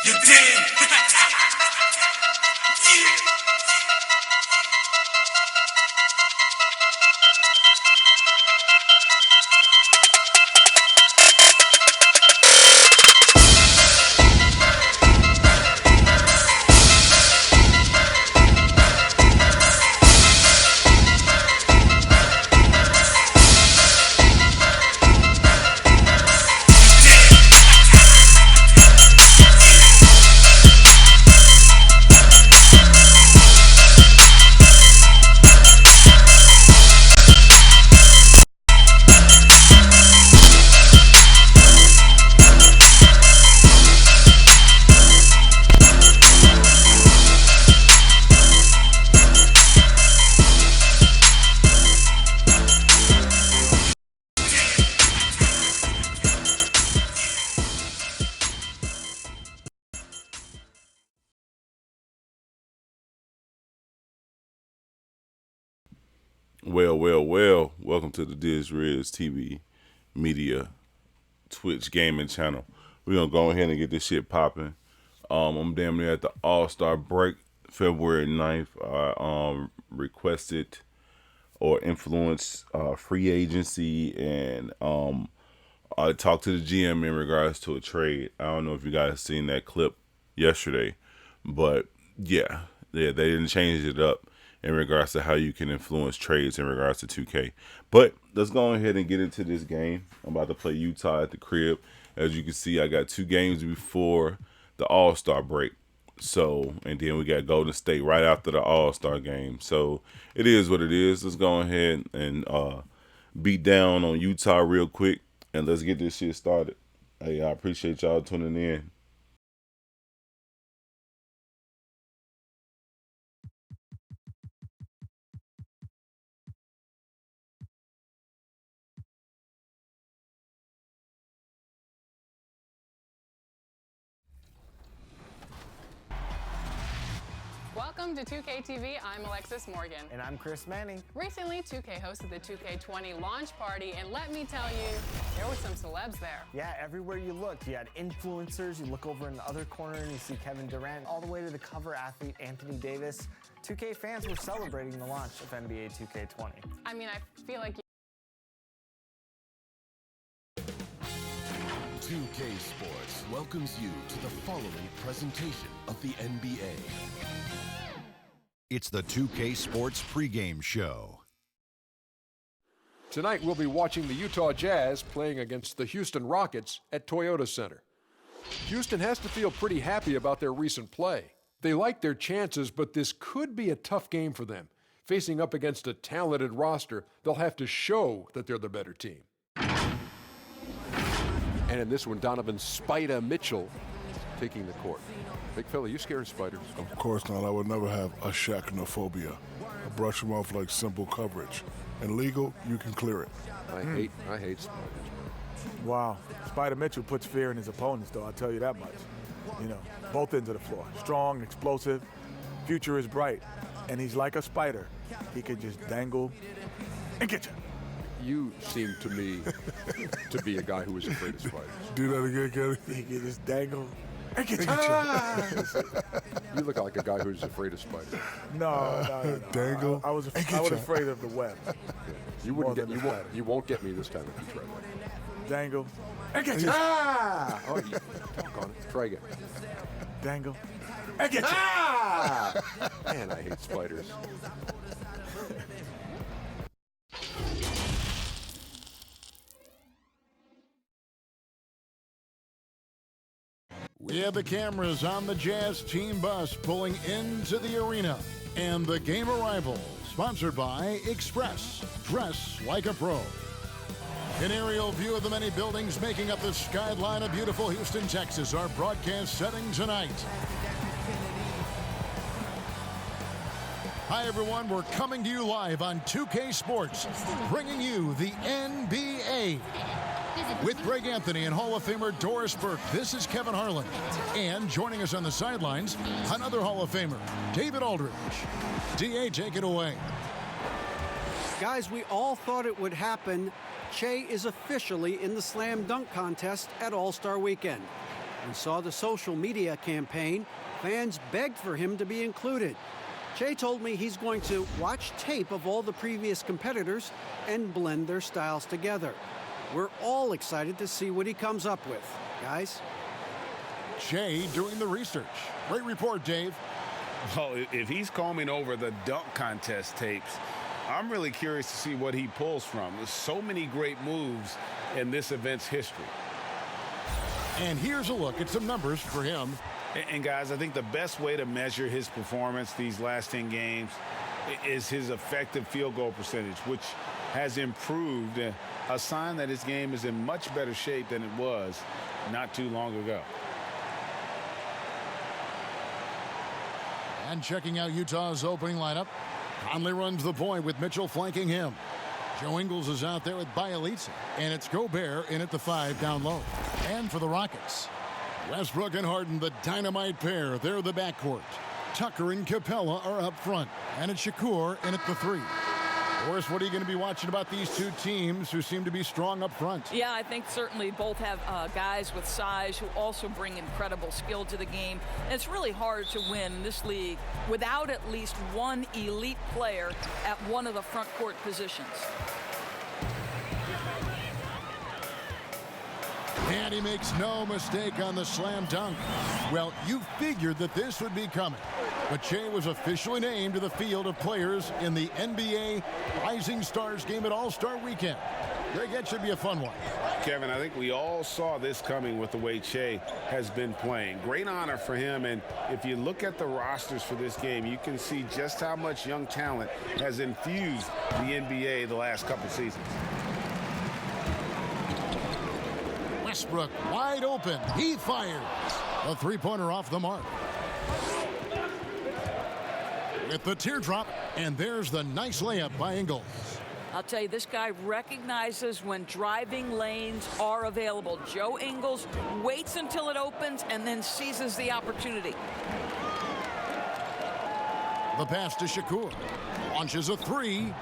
You did. Yeah. Well. Welcome to the Riz TV Media Twitch gaming channel. We're gonna go ahead and get this shit popping. I'm damn near at the All-Star break, February 9th. I requested or influenced free agency, and I talked to the GM in regards to a trade. I don't know if you guys seen that clip yesterday, but yeah, they didn't change it up in regards to how you can influence trades in regards to 2K. But let's go ahead and get into this game. I'm about to play Utah at the crib. As you can see, I got 2 games before the All-Star break. So, and then we got Golden State right after the All-Star game. So, it is what it is. Let's go ahead and beat down on Utah real quick, and let's get this shit started. Hey, I appreciate y'all tuning in. Welcome to 2K TV. I'm Alexis Morgan. And I'm Chris Manning. Recently, 2K hosted the 2K20 launch party, and let me tell you, there were some celebs there. Yeah, everywhere you looked, you had influencers. You look over in the other corner and you see Kevin Durant, all the way to the cover athlete Anthony Davis. 2K fans were celebrating the launch of NBA 2K20. I mean, I feel like 2K Sports welcomes you to the following presentation of the NBA. It's the 2K Sports pregame show. Tonight we'll be watching the Utah Jazz playing against the Houston Rockets at Toyota Center. Houston has to feel pretty happy about their recent play. They like their chances, but this could be a tough game for them. Facing up against a talented roster, they'll have to show that they're the better team. And in this one, Donovan Spider Mitchell taking the court. Big fella, you scared of spiders? Of course not. I would never have a arachnophobia. I brush them off like simple coverage. And legal, you can clear it. I hate spiders. Wow. Spider Mitchell puts fear in his opponents, though, I'll tell you that much. You know, both ends of the floor. Strong, explosive, future is bright. And he's like a spider. He can just dangle and get you. You seem to me to be a guy who is afraid of spiders. Do that again, Kenny. He can just dangle and get you. You look like a guy who's afraid of spiders. No. Dangle. I was afraid of the web. You wouldn't get. You won't get me this time if you try that. Dangle and get you. Oh, you talk on it. Try again. Dangle and get you. Man, I hate spiders. We have the cameras on the Jazz team bus pulling into the arena. And the game arrival, sponsored by Express. Dress like a pro. An aerial view of the many buildings making up the skyline of beautiful Houston, Texas, our broadcast setting tonight. Hi, everyone. We're coming to you live on 2K Sports, bringing you the NBA. With Greg Anthony and Hall of Famer Doris Burke, this is Kevin Harlan. And joining us on the sidelines, another Hall of Famer, David Aldridge. DA, take it away. Guys, we all thought it would happen. Che is officially in the slam dunk contest at All-Star Weekend. We saw the social media campaign. Fans begged for him to be included. Che told me he's going to watch tape of all the previous competitors and blend their styles together. We're all excited to see what he comes up with. Guys? Che doing the research. Great report, Dave. Well, if he's combing over the dunk contest tapes, I'm really curious to see what he pulls from. There's so many great moves in this event's history. And here's a look at some numbers for him. And guys, I think the best way to measure his performance these last 10 games is his effective field goal percentage, which has improved, a sign that his game is in much better shape than it was not too long ago. And checking out Utah's opening lineup, Conley runs the point with Mitchell flanking him. Joe Ingles is out there with Bielitsa, and it's Gobert in at the 5 down low. And for the Rockets, Westbrook and Harden, the dynamite pair. They're the backcourt. Tucker and Capella are up front, and it's Shakur in at the 3. Boris, what are you going to be watching about these two teams who seem to be strong up front? Yeah, I think certainly both have guys with size who also bring incredible skill to the game. And it's really hard to win in this league without at least one elite player at one of the front court positions. And he makes no mistake on the slam dunk. Well, you figured that this would be coming. But Che was officially named to the field of players in the NBA Rising Stars game at All-Star Weekend. Greg, that should be a fun one. Kevin, I think we all saw this coming with the way Che has been playing. Great honor for him, and if you look at the rosters for this game, you can see just how much young talent has infused the NBA the last couple seasons. Westbrook wide open. He fires. A three-pointer off the mark. With the teardrop, and there's the nice layup by Ingles. I'll tell you, this guy recognizes when driving lanes are available. Joe Ingles waits until it opens and then seizes the opportunity. The pass to Shakur. Launches a 3.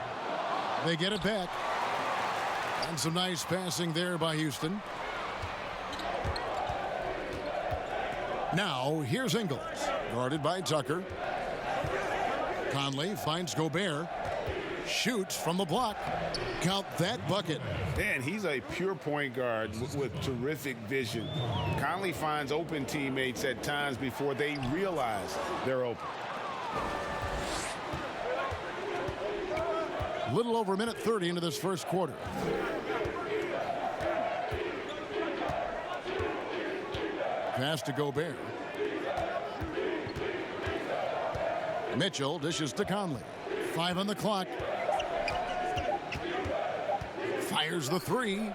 They get it back. And some nice passing there by Houston. Now, here's Ingles, guarded by Tucker. Conley finds Gobert. Shoots from the block. Count that bucket. And he's a pure point guard with terrific vision. Conley finds open teammates at times before they realize they're open. Little over a minute 30 into this first quarter. Pass to Gobert. Mitchell dishes to Conley. 5 on the clock. Fires the 3.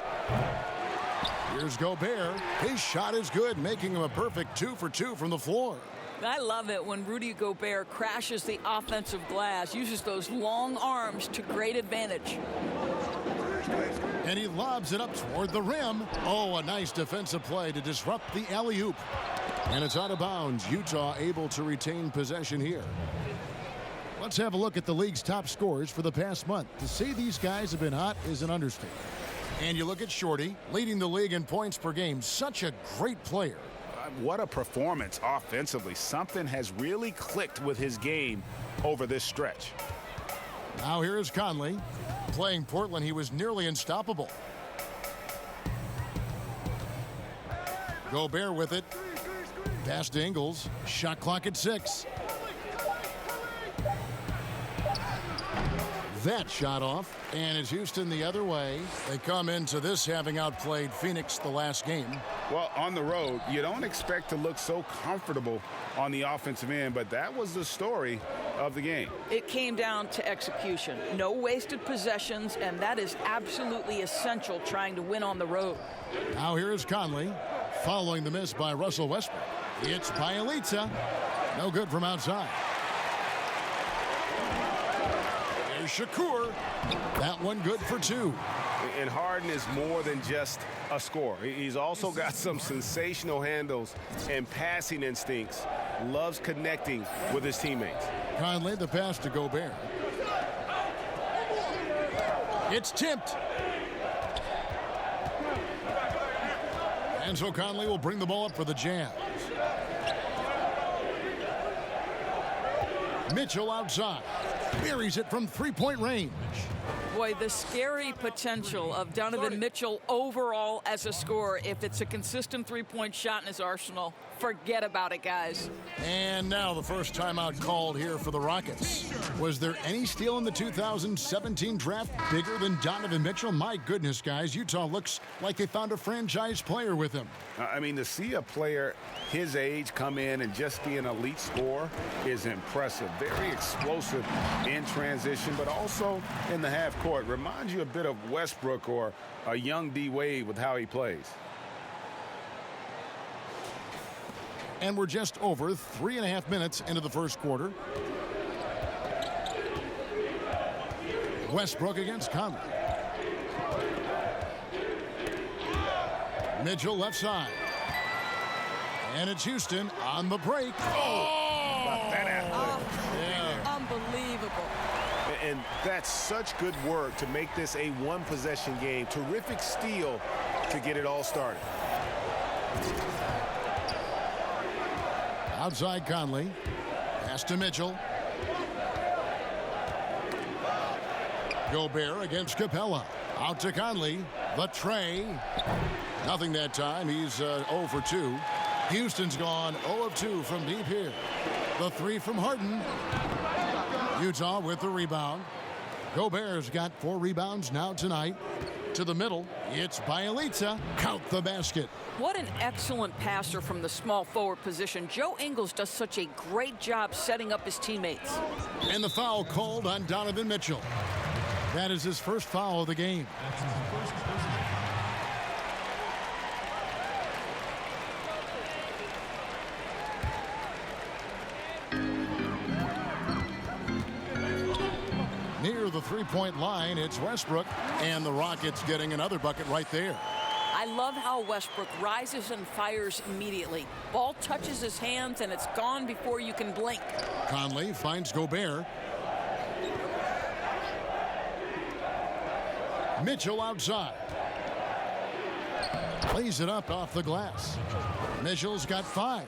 Here's Gobert. His shot is good, making him a perfect 2 for 2 from the floor. I love it when Rudy Gobert crashes the offensive glass, uses those long arms to great advantage. And he lobs it up toward the rim. Oh, a nice defensive play to disrupt the alley-oop. And it's out of bounds. Utah able to retain possession here. Let's have a look at the league's top scorers for the past month. To say these guys have been hot is an understatement. And you look at Shorty, leading the league in points per game. Such a great player. What a performance offensively. Something has really clicked with his game over this stretch. Now here is Conley. Playing Portland, he was nearly unstoppable. Gobert with it. Pass to Ingles. Shot clock at 6. That shot off, and it's Houston the other way. They come into this having outplayed Phoenix the last game. Well, on the road, you don't expect to look so comfortable on the offensive end, but that was the story of the game. It came down to execution. No wasted possessions, and that is absolutely essential trying to win on the road. Now here is Conley, following the miss by Russell Westbrook. It's Bielitsa. No good from outside. There's Shakur. That one good for 2. And Harden is more than just a scorer. He's also got some sensational handles and passing instincts. Loves connecting with his teammates. Conley, the pass to Gobert. It's tipped. And so Conley will bring the ball up for the Jazz. Mitchell outside. Buries it from three-point range. Boy, the scary potential of Donovan Mitchell overall as a scorer. If it's a consistent three-point shot in his arsenal, forget about it, guys. And now the first timeout called here for the Rockets. Was there any steal in the 2017 draft bigger than Donovan Mitchell? My goodness, guys, Utah looks like they found a franchise player with him. I mean, to see a player his age come in and just be an elite scorer is impressive. Very explosive in transition, but also in the half court. Reminds you a bit of Westbrook or a young D. Wade with how he plays. And we're just over 3.5 minutes into the first quarter. Westbrook against Conley. Mitchell left side. And it's Houston on the break. Unbelievable. And that's such good work to make this a one-possession game. Terrific steal to get it all started. Outside Conley. Pass to Mitchell. Gobert against Capella. Out to Conley. The tray. Nothing that time. He's 0 for 2. Houston's gone 0 of 2 from deep here. The three from Harden. Utah with the rebound. Gobert's got 4 rebounds now tonight. To the middle, it's Bjelica. Count the basket. What an excellent passer from the small forward position. Joe Ingles does such a great job setting up his teammates. And the foul called on Donovan Mitchell. That is his first foul of the game. Near the three-point line, it's Westbrook, and the Rockets getting another bucket right there. I love how Westbrook rises and fires immediately. Ball touches his hands, and it's gone before you can blink. Conley finds Gobert. Mitchell outside. Plays it up off the glass. Mitchell's got 5.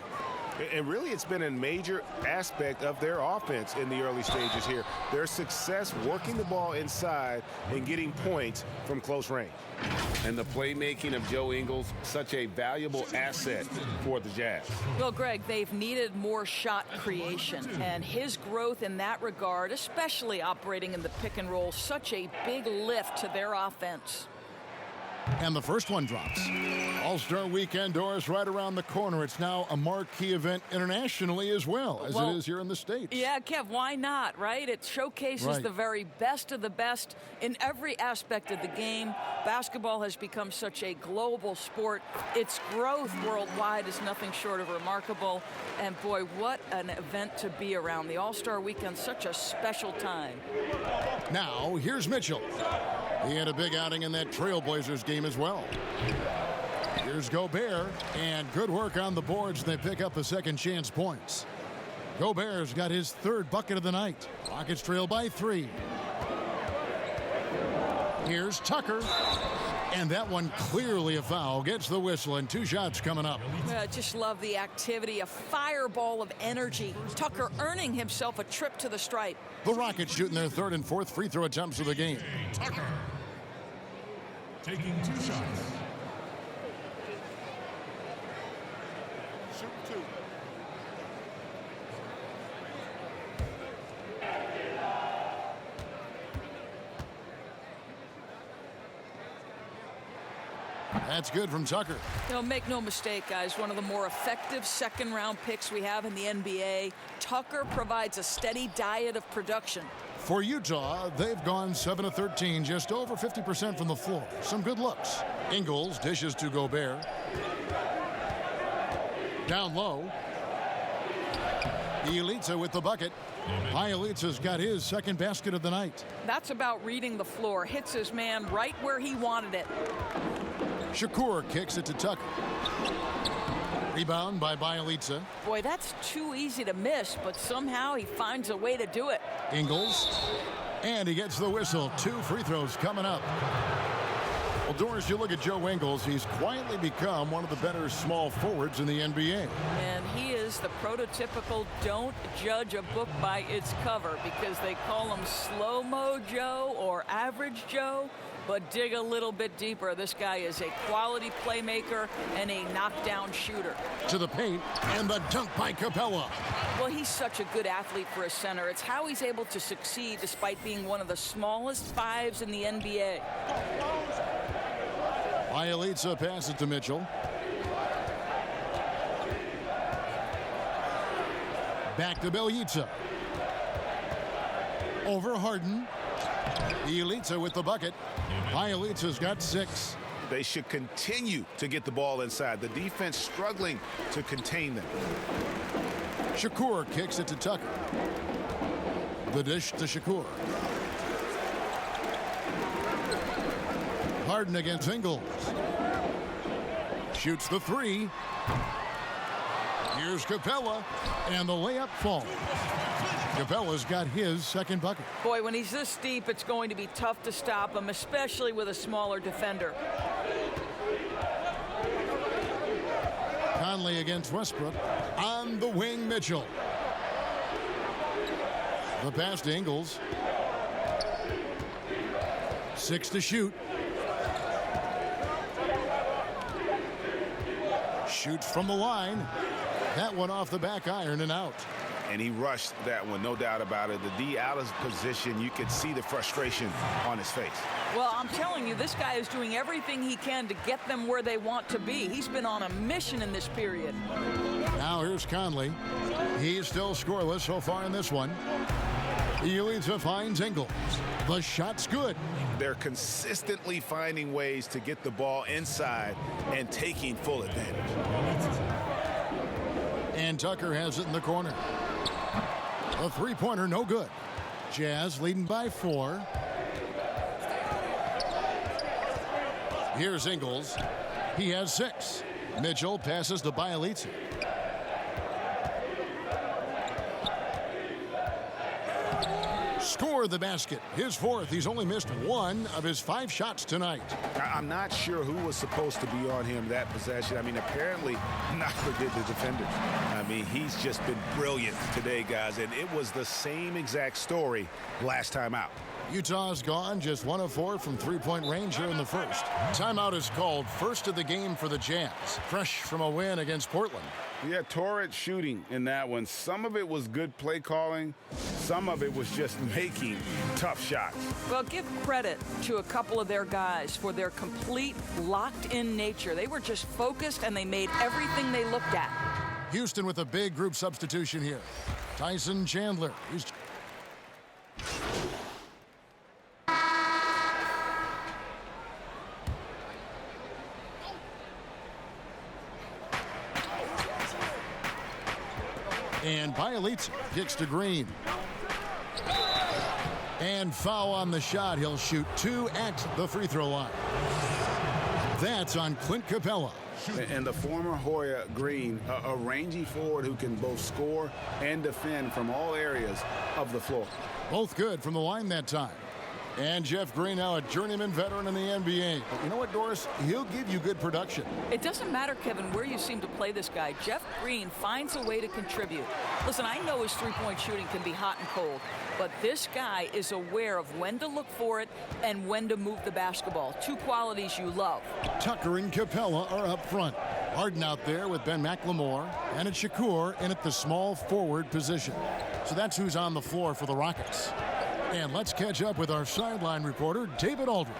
And really, it's been a major aspect of their offense in the early stages here. Their success working the ball inside and getting points from close range. And the playmaking of Joe Ingles, such a valuable asset for the Jazz. Well, Greg, they've needed more shot creation, and his growth in that regard, especially operating in the pick and roll, such a big lift to their offense. And the first one drops. All-Star Weekend doors right around the corner. It's now a marquee event internationally as well as it is here in the States. Yeah, Kev, why not, right? It showcases the very best of the best in every aspect of the game. Basketball has become such a global sport. Its growth worldwide is nothing short of remarkable. And boy, what an event to be around. The All-Star Weekend, such a special time. Now, here's Mitchell. He had a big outing in that Trailblazers game as well. Here's Gobert, and good work on the boards. They pick up the second chance points. Gobert's got his 3rd bucket of the night. Rockets trail by 3. Here's Tucker, and that one clearly a foul. Gets the whistle, and 2 shots coming up. Just love the activity, a fireball of energy. Tucker earning himself a trip to the stripe. The Rockets shooting their 3rd and 4th free throw attempts of the game. Tucker taking 2 shots. Shoot 2. That's good from Tucker. Make no mistake, guys, one of the more effective second-round picks we have in the NBA. Tucker provides a steady diet of production. For Utah, they've gone 7 of 13, just over 50% from the floor. Some good looks. Ingles dishes to Gobert. Down low. Bjelica with the bucket. Bjelica's got his 2nd basket of the night. That's about reading the floor. Hits his man right where he wanted it. Shakur kicks it to Tucker. Rebound by Bjelica. Boy, that's too easy to miss, but somehow he finds a way to do it. Ingles. And he gets the whistle. 2 free throws coming up. Well, Doris, you look at Joe Ingles, he's quietly become one of the better small forwards in the NBA. And he is the prototypical don't judge a book by its cover, because they call him slow-mo Joe or average Joe. But dig a little bit deeper. This guy is a quality playmaker and a knockdown shooter. To the paint, and the dunk by Capella. Well, he's such a good athlete for a center. It's how he's able to succeed despite being one of the smallest fives in the NBA. Bielitsa passes to Mitchell. Back to Bielitsa. Over Harden. Bielitsa with the bucket. Bielitsa's got 6. They should continue to get the ball inside. The defense struggling to contain them. Shakur kicks it to Tucker. The dish to Shakur. Harden against Ingles. Shoots the 3. Here's Capella, and the layup falls. Capella's got his second bucket. Boy, when he's this deep, it's going to be tough to stop him, especially with a smaller defender. Conley against Westbrook. On the wing, Mitchell. The pass to Ingles. 6 to shoot. Shoots from the line. That one off the back iron and out. And he rushed that one, no doubt about it. The D out of position, you could see the frustration on his face. Well, I'm telling you, this guy is doing everything he can to get them where they want to be. He's been on a mission in this period. Now here's Conley. He's still scoreless so far in this one. Bielitsa finds Ingles. The shot's good. They're consistently finding ways to get the ball inside and taking full advantage. And Tucker has it in the corner. A three-pointer, no good. Jazz leading by 4. Here's Ingles. He has 6. Mitchell passes to Bielitsa. Score the basket. His 4th. He's only missed 1 of his 5 shots tonight. I'm not sure who was supposed to be on him that possession. I mean, apparently neither did the defenders. I mean, he's just been brilliant today, guys, and it was the same exact story last time out. Utah's gone just 1 of 4 from three-point range here in the first. Timeout is called, first of the game for the Jazz. Fresh from a win against Portland. Yeah, torrid shooting in that one. Some of it was good play calling. Some of it was just making tough shots. Well, give credit to a couple of their guys for their complete locked-in nature. They were just focused, and they made everything they looked at. Houston with a big group substitution here. Tyson Chandler. And Bielitsa kicks to Green. And foul on the shot. He'll shoot 2 at the free throw line. That's on Clint Capella. And the former Hoya Green, a rangy forward who can both score and defend from all areas of the floor. Both good from the line that time. And Jeff Green, now a journeyman veteran in the NBA. But you know what, Doris? He'll give you good production. It doesn't matter, Kevin, where you seem to play this guy. Jeff Green finds a way to contribute. Listen, I know his three-point shooting can be hot and cold, but this guy is aware of when to look for it and when to move the basketball. 2 qualities you love. Tucker and Capella are up front. Harden out there with Ben McLemore, and it's Shakur in at the small forward position. So that's who's on the floor for the Rockets. And let's catch up with our sideline reporter, David Aldridge.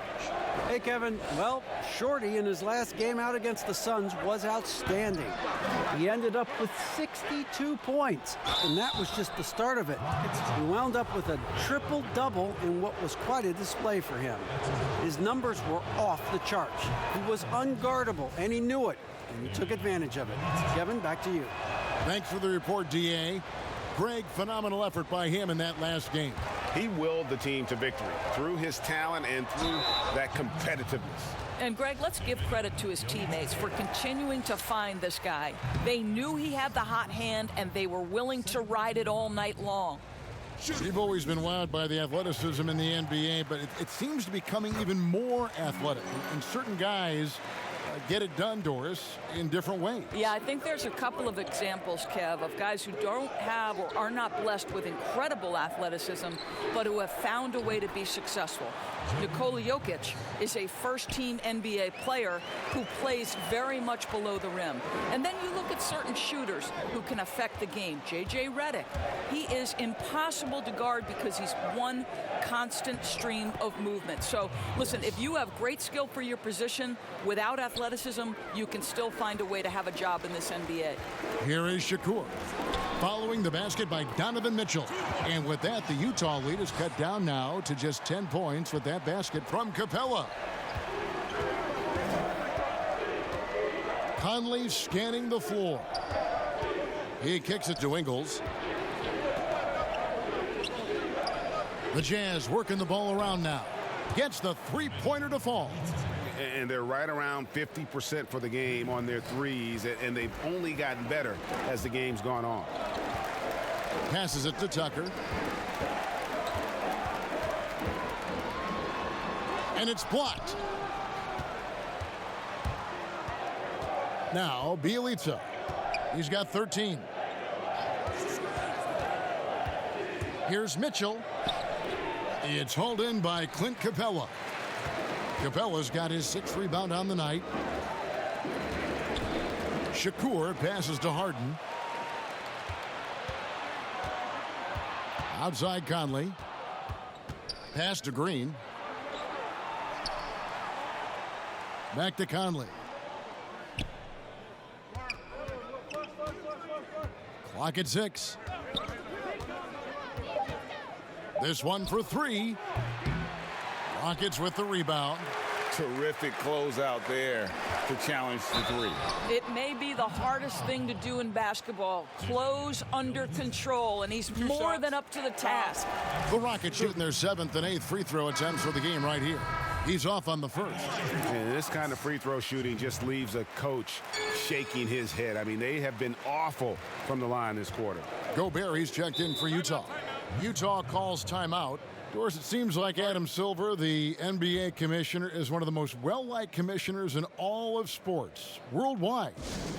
Hey, Kevin. Well, Shorty in his last game out against the Suns was outstanding. He ended up with 62 points, and that was just the start of it. He wound up with a triple-double in what was quite a display for him. His numbers were off the charts. He was unguardable, and he knew it, and he took advantage of it. Kevin, back to you. Thanks for the report, D.A. Greg, phenomenal effort by him in that last game. He willed the team to victory through his talent and through that competitiveness. And Greg, let's give credit to his teammates for continuing to find this guy. They knew he had the hot hand, and they were willing to ride it all night long. You've always been wowed by the athleticism in the NBA, but it seems to be becoming even more athletic. And certain guys get it done, Doris, in different ways. Yeah, I think there's a couple of examples, Kev, of guys who don't have or are not blessed with incredible athleticism, but who have found a way to be successful. Nikola Jokic is a first-team NBA player who plays very much below the rim. And then you look at certain shooters who can affect the game. J.J. Redick, he is impossible to guard because he's one constant stream of movement. So, listen, if you have great skill for your position without athleticism, you can still find a way to have a job in this NBA. Here is Shakur, following the basket by Donovan Mitchell. And with that, the Utah lead is cut down now to just 10 points with that basket from Capella. Conley scanning the floor. He kicks it to Ingles. The Jazz working the ball around now. Gets the three-pointer to fall. And they're right around 50% for the game on their threes, and they've only gotten better as the game's gone on. Passes it to Tucker. And it's blocked. Now, Bielitsa. He's got 13. Here's Mitchell. It's hauled in by Clint Capella. Capella's got his 6th rebound on the night. Shakur passes to Harden. Outside Conley. Pass to Green. Back to Conley. Clock at 6. This one for 3. Rockets with the rebound. Terrific closeout there to challenge the 3. It may be the hardest thing to do in basketball. Close under control, and he's more than up to the task. The Rockets shooting their 7th and 8th free throw attempts for the game right here. He's off on the first. And this kind of free throw shooting just leaves a coach shaking his head. I mean, they have been awful from the line this quarter. Gobert, he's checked in for Utah. Utah calls timeout. Doris, it seems like Adam Silver, the NBA commissioner, is one of the most well-liked commissioners in all of sports, worldwide.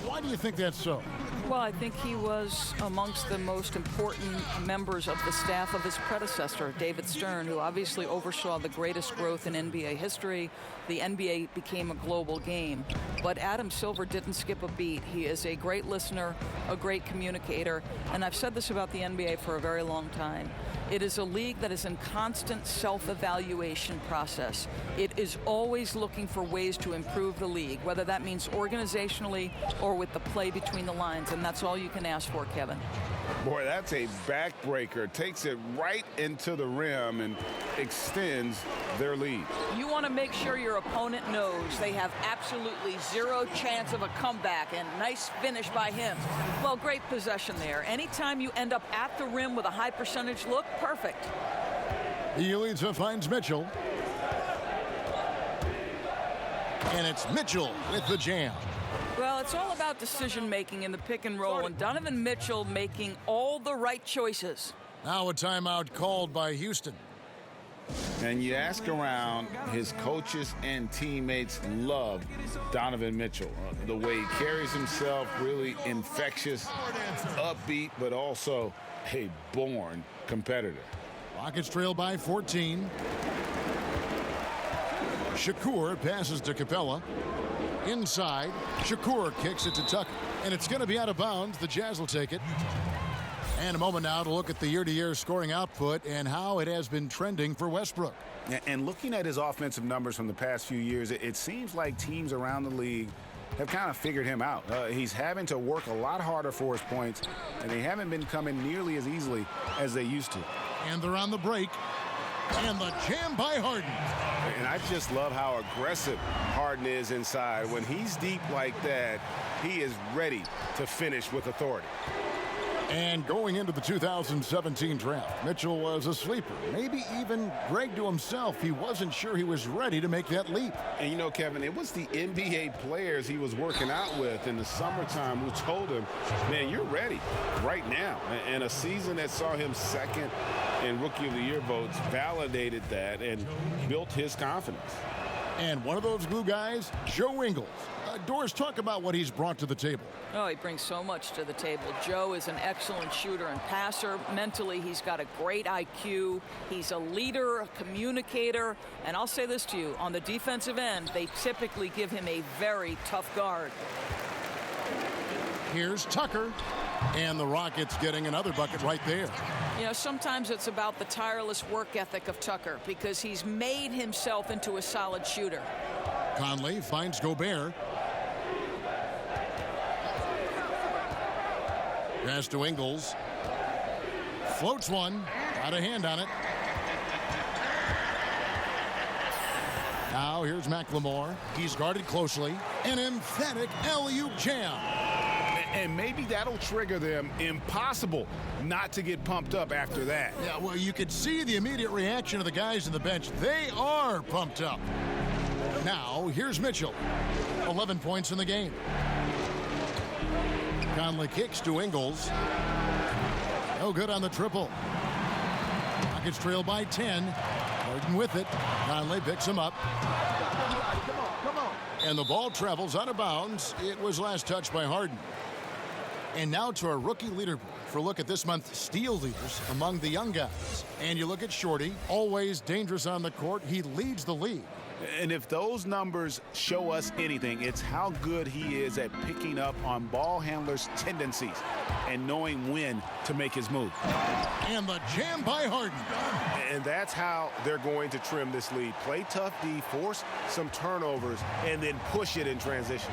Why do you think that's so? Well, I think he was amongst the most important members of the staff of his predecessor, David Stern, who obviously oversaw the greatest growth in NBA history. The NBA became a global game. But Adam Silver didn't skip a beat. He is a great listener, a great communicator, and I've said this about the NBA for a very long time. It is a league that is in constant self-evaluation process. It is always looking for ways to improve the league, whether that means organizationally or with the play between the lines, and that's all you can ask for, Kevin. Boy, that's a backbreaker. Takes it right into the rim and extends their lead. You want to make sure your opponent knows they have absolutely zero chance of a comeback, and nice finish by him. Well, great possession there. Anytime you end up at the rim with a high percentage look, perfect. Bielitsa finds Mitchell. And it's Mitchell with the jam. Well, it's all about decision-making in the pick and roll, and Donovan Mitchell making all the right choices. Now a timeout called by Houston. And you ask around, his coaches and teammates love Donovan Mitchell. The way he carries himself, really infectious, upbeat, but also a born competitor. Rockets trail by 14. Shakur passes to Capella. Inside, Shakur kicks it to Tucker. And it's going to be out of bounds. The Jazz will take it. And a moment now to look at the year-to-year scoring output and how it has been trending for Westbrook. And looking at his offensive numbers from the past few years, it seems like teams around the league have kind of figured him out. He's having to work a lot harder for his points, and they haven't been coming nearly as easily as they used to. And they're on the break. And the jam by Harden. And I just love how aggressive Harden is inside. When he's deep like that, he is ready to finish with authority. And going into the 2017 draft, Mitchell was a sleeper. Maybe even Greg to himself, he wasn't sure he was ready to make that leap. And you know, Kevin, it was the NBA players he was working out with in the summertime who told him, man, you're ready right now. And a season that saw him second in Rookie of the Year votes validated that and built his confidence. And one of those glue guys, Joe Ingles. Doris, talk about what he's brought to the table. Oh, he brings so much to the table. Joe is an excellent shooter and passer. Mentally, he's got a great IQ. He's a leader, a communicator. And I'll say this to you, on the defensive end, they typically give him a very tough guard. Here's Tucker. And the Rockets getting another bucket right there. You know, sometimes it's about the tireless work ethic of Tucker because he's made himself into a solid shooter. Conley finds Gobert. Pass to Ingles. Floats one. Got a hand on it. Now here's McLemore. He's guarded closely. An emphatic alley-oop jam. And maybe that'll trigger them. Impossible not to get pumped up after that. Yeah, well, you could see the immediate reaction of the guys on the bench. They are pumped up. Now, here's Mitchell. 11 points in the game. Conley kicks to Ingles. No good on the triple. Rockets trail by 10. Harden with it. Conley picks him up. And the ball travels out of bounds. It was last touched by Harden. And now to our rookie leaderboard for a look at this month's steal leaders among the young guys. And you look at Shorty, always dangerous on the court. He leads the league. And if those numbers show us anything, it's how good he is at picking up on ball handlers' tendencies and knowing when to make his move. And the jam by Harden. And that's how they're going to trim this lead. Play tough D, force some turnovers, and then push it in transition.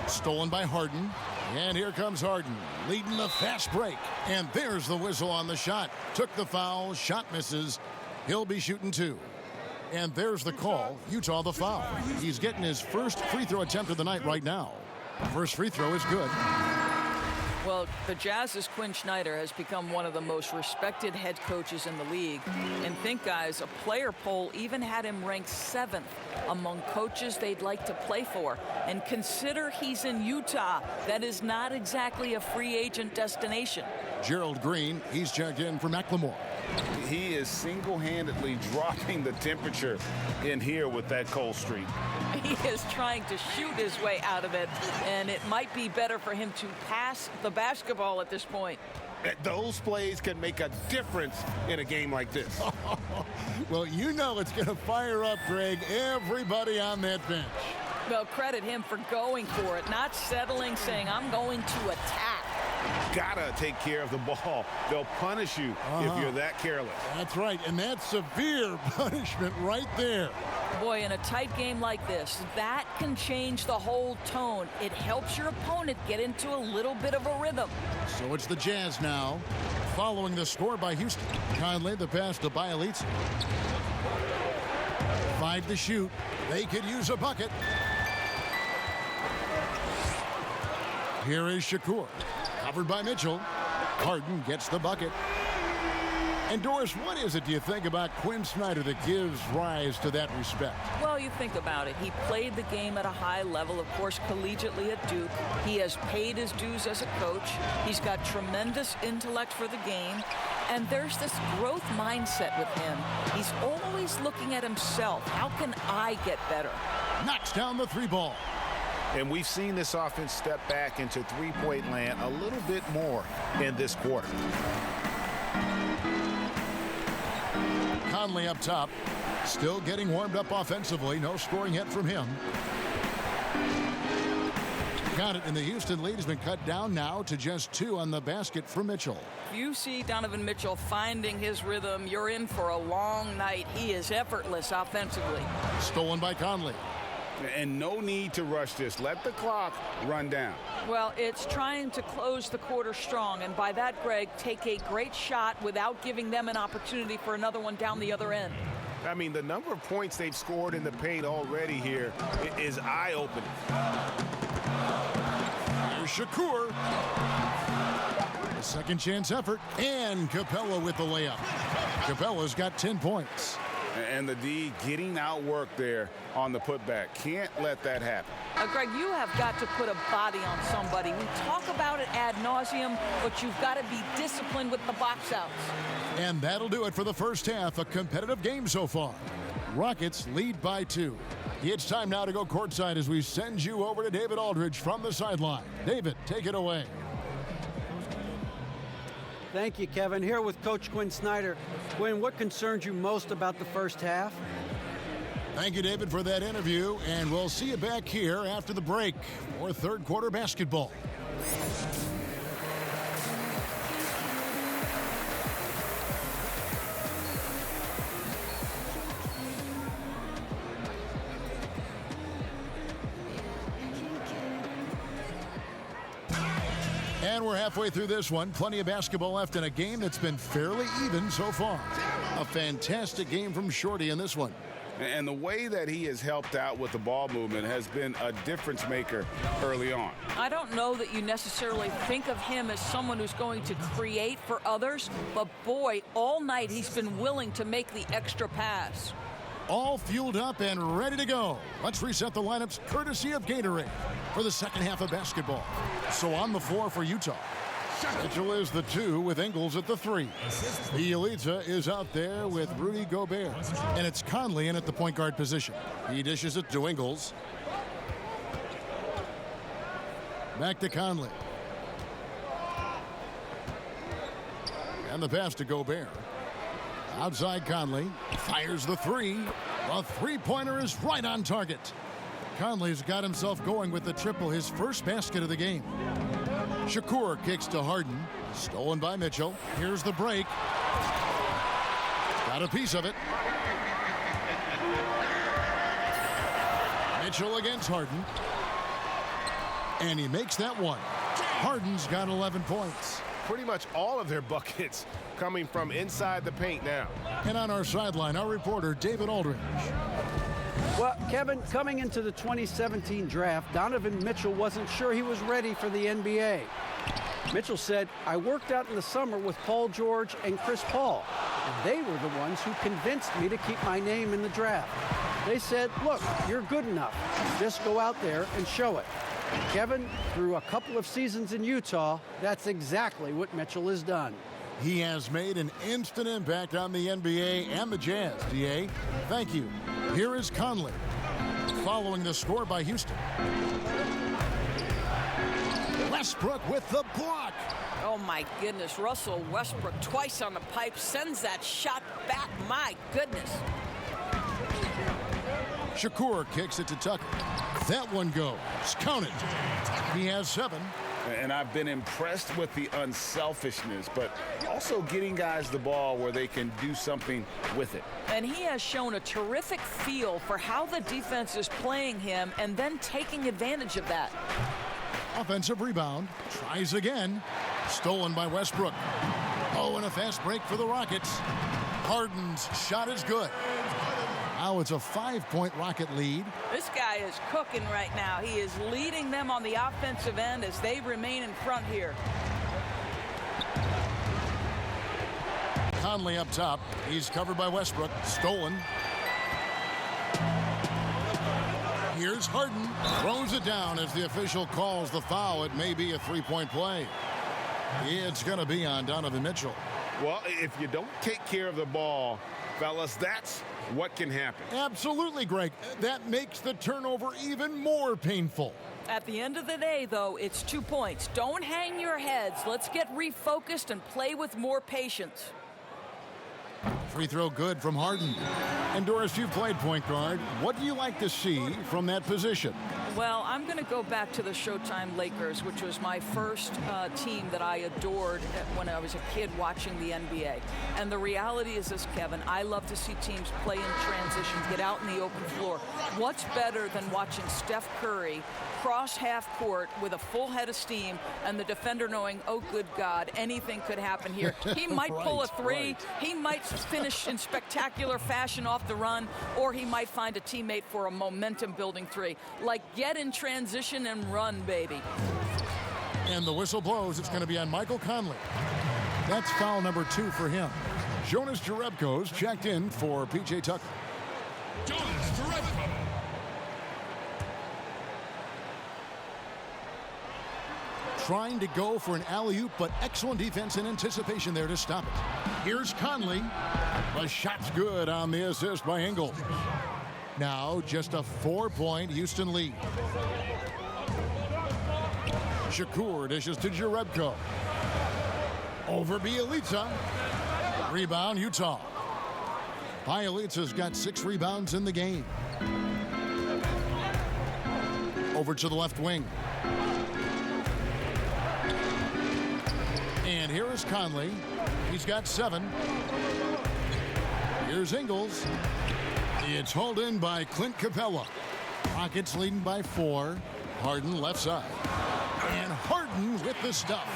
Stolen by Harden. And here comes Harden, leading the fast break. And there's the whistle on the shot. Took the foul, shot misses. He'll be shooting two. And there's the call. Utah the foul. He's getting his first free throw attempt of the night right now. First free throw is good. Well, the Jazz's Quinn Snyder has become one of the most respected head coaches in the league. And think, guys, a player poll even had him ranked 7th among coaches they'd like to play for. And consider he's in Utah. That is not exactly a free agent destination. Gerald Green, he's checked in for McLemore. He is single-handedly dropping the temperature in here with that cold streak. He is trying to shoot his way out of it, and it might be better for him to pass the basketball at this point. Those plays can make a difference in a game like this. Well, you know it's going to fire up, Greg, everybody on that bench. Well, credit him for going for it, not settling, saying, I'm going to attack. Gotta take care of the ball. They'll punish you if you're that careless. That's right, and that's severe punishment right there. Boy, in a tight game like this, that can change the whole tone. It helps your opponent get into a little bit of a rhythm. So it's the Jazz now, following the score by Houston. Conley, the pass to Bielitz. 5 to shoot. They could use a bucket. Here is Shakur. Covered by Mitchell. Harden gets the bucket. And Doris, what is it, do you think, about Quinn Snyder that gives rise to that respect? Well, you think about it. He played the game at a high level, of course, collegiately at Duke. He has paid his dues as a coach. He's got tremendous intellect for the game. And there's this growth mindset with him. He's always looking at himself. How can I get better? Knocks down the 3 ball. And we've seen this offense step back into three-point land a little bit more in this quarter. Conley up top, still getting warmed up offensively. No scoring yet from him. Got it, and the Houston lead has been cut down now to just 2 on the basket for Mitchell. If you see Donovan Mitchell finding his rhythm, you're in for a long night. He is effortless offensively. Stolen by Conley. And no need to rush this. Let the clock run down. Well, it's trying to close the quarter strong, and by that, Greg, take a great shot without giving them an opportunity for another one down the other end. I mean, the number of points they've scored in the paint already here is eye-opening. Here's Shakur. A second chance effort. And Capella with the layup. Capella's got 10 points. And the D getting outworked there on the putback. Can't let that happen. Greg, you have got to put a body on somebody. We talk about it ad nauseum, but you've got to be disciplined with the box outs. And that'll do it for the first half. A competitive game so far. Rockets lead by 2. It's time now to go courtside as we send you over to David Aldridge from the sideline. David, take it away. Thank you, Kevin. Here with Coach Quinn Snyder. Quinn, what concerns you most about the first half? Thank you, David, for that interview, and we'll see you back here after the break for third quarter basketball. And we're halfway through this one. Plenty of basketball left in a game that's been fairly even so far. A fantastic game from Shorty in this one. And the way that he has helped out with the ball movement has been a difference maker early on. I don't know that you necessarily think of him as someone who's going to create for others, but boy, all night he's been willing to make the extra pass. All fueled up and ready to go. Let's reset the lineups courtesy of Gatorade for the second half of basketball. So on the floor for Utah, Mitchell is the 2 with Ingles at the 3. Bielitsa is out there with Rudy Gobert. And it's Conley in at the point guard position. He dishes it to Ingles. Back to Conley. And the pass to Gobert. Outside Conley. Fires the 3. The three-pointer is right on target. Conley's got himself going with the triple, his first basket of the game. Shakur kicks to Harden. Stolen by Mitchell. Here's the break. Got a piece of it. Mitchell against Harden. And he makes that one. Harden's got 11 points. Pretty much all of their buckets coming from inside the paint now. And on our sideline, our reporter, David Aldridge. Well, Kevin, coming into the 2017 draft, Donovan Mitchell wasn't sure he was ready for the NBA. Mitchell said, I worked out in the summer with Paul George and Chris Paul, and they were the ones who convinced me to keep my name in the draft. They said, look, you're good enough. Just go out there and show it. Kevin, through a couple of seasons in Utah, that's exactly what Mitchell has done. He has made an instant impact on the NBA and the Jazz. DA, thank you. Here is Conley, following the score by Houston. Westbrook with the block. Oh, my goodness. Russell Westbrook twice on the pipe, sends that shot back. My goodness. Shakur kicks it to Tucker. That one goes. Counted. He has 7. And I've been impressed with the unselfishness, but also getting guys the ball where they can do something with it. And he has shown a terrific feel for how the defense is playing him and then taking advantage of that. Offensive rebound. Tries again. Stolen by Westbrook. Oh, and a fast break for the Rockets. Harden's shot is good. Now it's a 5-point Rocket lead. This guy is cooking right now. He is leading them on the offensive end as they remain in front here. Conley up top. He's covered by Westbrook. Stolen. Here's Harden. Throws it down as the official calls the foul. It may be a 3-point play. It's going to be on Donovan Mitchell. Well, if you don't take care of the ball, fellas, that's what can happen. Absolutely, Greg. That makes the turnover even more painful. At the end of the day, though, it's 2 points. Don't hang your heads. Let's get refocused and play with more patience. Free throw good from Harden. And Doris, you've played point guard. What do you like to see from that position? Well, I'm going to go back to the Showtime Lakers, which was my first team that I adored when I was a kid watching the NBA. And the reality is this, Kevin, I love to see teams play in transition, get out in the open floor. What's better than watching Steph Curry cross half court with a full head of steam and the defender knowing, oh, good God, anything could happen here. He might pull a three. He might finish in spectacular fashion off the run, or he might find a teammate for a momentum-building three. Like, get in transition and run, baby. And the whistle blows. It's going to be on Michael Conley. That's foul number 2 for him. Jonas Jerebko's checked in for P.J. Tucker. Jonas Jerebko. Trying to go for an alley-oop, but excellent defense and anticipation there to stop it. Here's Conley. The shot's good on the assist by Ingles. Now just a 4-point Houston lead. Shakur dishes to Jerebko. Over Bielitsa. Rebound, Utah. Bielitsa's got 6 rebounds in the game. Over to the left wing. And here is Conley. He's got 7. Here's Ingles. It's hauled in by Clint Capella. Rockets leading by 4. Harden left side. And Harden with the stuff.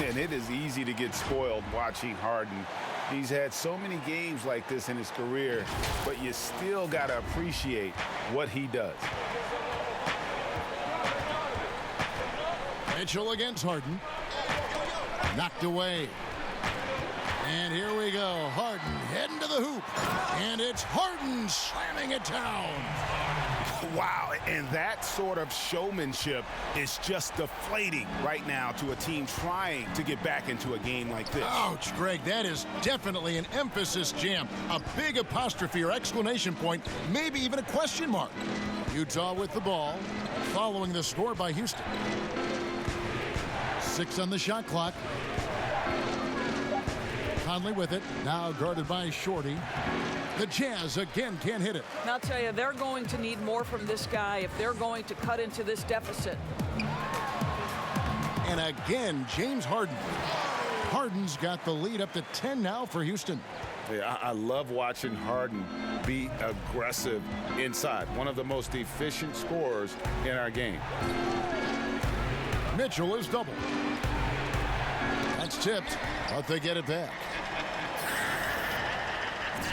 And it is easy to get spoiled watching Harden. He's had so many games like this in his career, but you still got to appreciate what he does. Mitchell against Harden. Knocked away. And here we go. Harden heading to the hoop. And it's Harden slamming it down. Wow, and that sort of showmanship is just deflating right now to a team trying to get back into a game like this. Ouch, Greg, that is definitely an emphasis jam. A big apostrophe or exclamation point, maybe even a question mark. Utah with the ball, following the score by Houston. 6 on the shot clock. Conley with it, now guarded by Shorty. The Jazz again can't hit it. And I'll tell you, they're going to need more from this guy if they're going to cut into this deficit. And again, James Harden. Harden's got the lead up to 10 now for Houston. Yeah, I love watching Harden be aggressive inside. One of the most efficient scorers in our game. Mitchell is doubled. That's tipped, but they get it back.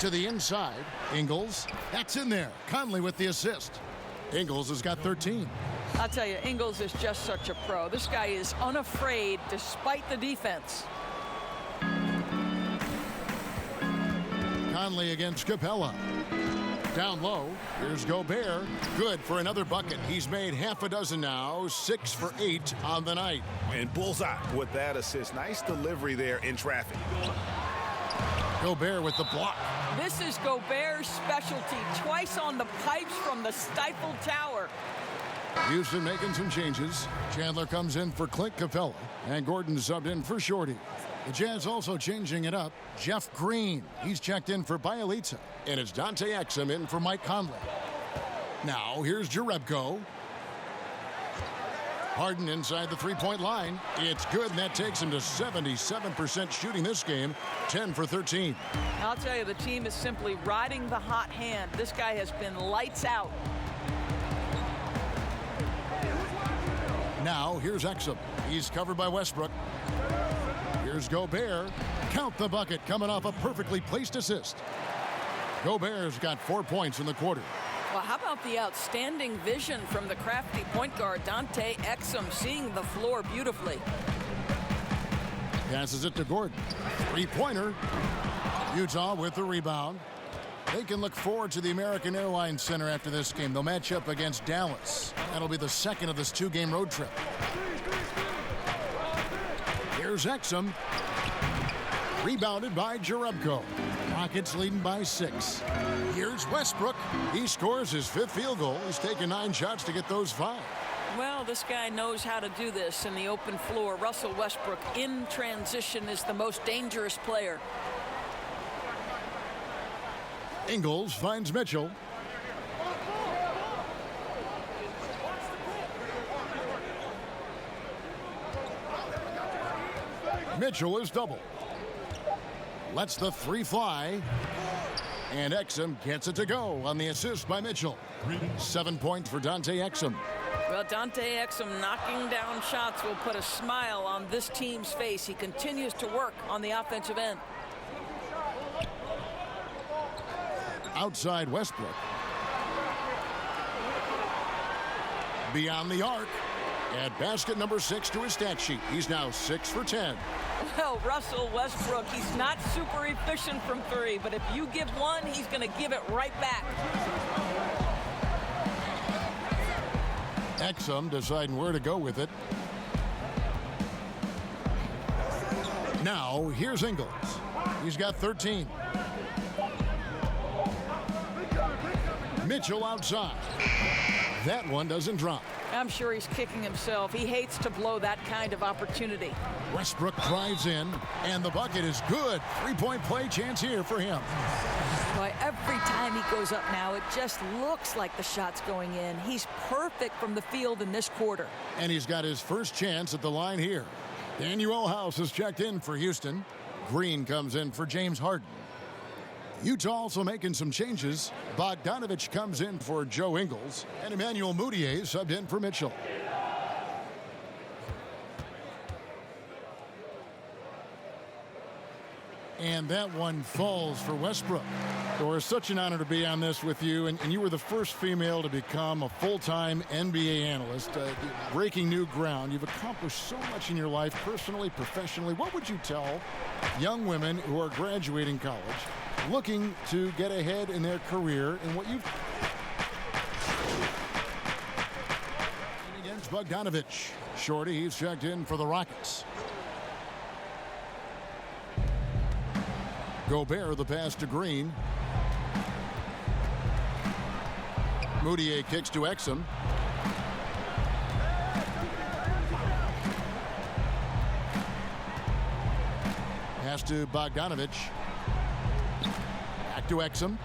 To the inside, Ingles. That's in there. Conley with the assist. Ingles has got 13. I'll tell you, Ingles is just such a pro. This guy is unafraid despite the defense. Conley against Capella. Down low, here's Gobert. Good for another bucket. He's made half a dozen now, 6 for 8 on the night. And bullseye with that assist. Nice delivery there in traffic. Gobert with the block. This is Gobert's specialty. Twice on the pipes from the stifled tower. Houston making some changes. Chandler comes in for Clint Capella, and Gordon subbed in for Shorty. The Jazz also changing it up. Jeff Green, he's checked in for Bielitsa, and it's Dante Exum in for Mike Conley. Now here's Jerebko. Harden inside the three-point line. It's good, and that takes him to 77% shooting this game, 10 for 13. I'll tell you, the team is simply riding the hot hand. This guy has been lights out. Now here's Exum. He's covered by Westbrook. Here's Gobert. Count the bucket coming off a perfectly placed assist. Gobert's got 4 points in the quarter. Well, how about the outstanding vision from the crafty point guard, Dante Exum, seeing the floor beautifully. Passes it to Gordon. Three-pointer. Utah with the rebound. They can look forward to the American Airlines Center after this game. They'll match up against Dallas. That'll be the second of this 2-game road trip. Here's Exum. Rebounded by Jerebko. Rockets leading by 6. Here's Westbrook. He scores his 5th field goal. He's taken 9 shots to get those 5. Well, this guy knows how to do this in the open floor. Russell Westbrook in transition is the most dangerous player. Ingles finds Mitchell. Mitchell is double. Lets the 3 fly. And Exum gets it to go on the assist by Mitchell. 7 points for Dante Exum. Well, Dante Exum knocking down shots will put a smile on this team's face. He continues to work on the offensive end. Outside Westbrook. Beyond the arc. Add basket number 6 to his stat sheet. He's now 6 for 10. Well, Russell Westbrook, he's not super efficient from 3, but if you give one, he's going to give it right back. Exum deciding where to go with it. Now, here's Ingles. He's got 13. Mitchell outside. That one doesn't drop. I'm sure he's kicking himself. He hates to blow that kind of opportunity. Westbrook drives in, and the bucket is good. Three-point play chance here for him. Boy, every time he goes up now, it just looks like the shot's going in. He's perfect from the field in this quarter. And he's got his first chance at the line here. Daniel House has checked in for Houston. Green comes in for James Harden. Utah also making some changes. Bogdanovich comes in for Joe Ingles, and Emmanuel Mudiay subbed in for Mitchell. And that one falls for Westbrook. So it's such an honor to be on this with you, and you were the first female to become a full-time NBA analyst, breaking new ground. You've accomplished so much in your life, personally, professionally. What would you tell young women who are graduating college, looking to get ahead in their career, and what you've against Bogdanovich? Shorty, he's checked in for the Rockets. Gobert, the pass to Green. Mudiay kicks to Exum. Pass to Bogdanovich. Back to Exum.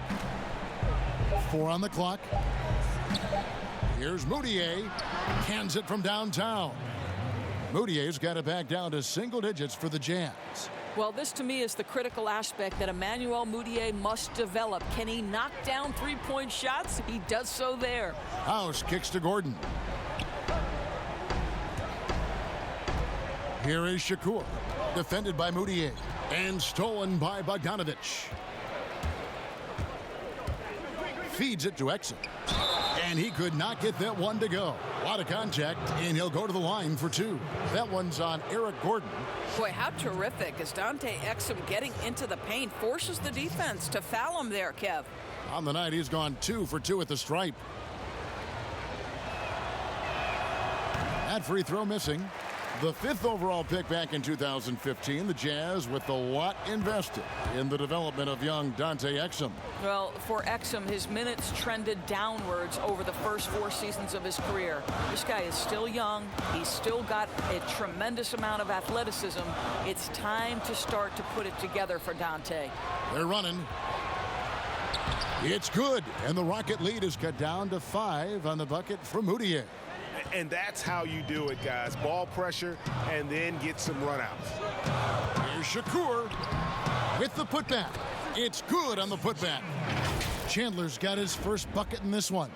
4 on the clock. Here's Mudiay. Cans it from downtown. Mudiay's got it back down to single digits for the Jazz. Well, this to me is the critical aspect that Emmanuel Mudiay must develop. Can he knock down three-point shots? He does so there. House kicks to Gordon. Here is Shakur, defended by Mudiay, and stolen by Bogdanovich. Feeds it to Exum, and he could not get that one to go. A lot of contact, and he'll go to the line for 2. That one's on Eric Gordon. Boy, how terrific is Dante Exum getting into the paint, forces the defense to foul him there, Kev. On the night, he's gone 2 for 2 at the stripe. That free throw missing. The 5th overall pick back in 2015, the Jazz with a lot invested in the development of young Dante Exum. Well, for Exum, his minutes trended downwards over the first 4 seasons of his career. This guy is still young. He's still got a tremendous amount of athleticism. It's time to start to put it together for Dante. They're running. It's good, and the Rocket lead is cut down to 5 on the bucket from Mudiay. And that's how you do it, guys. Ball pressure and then get some runouts. Here's Shakur with the putback. It's good on the putback. Chandler's got his first bucket in this one.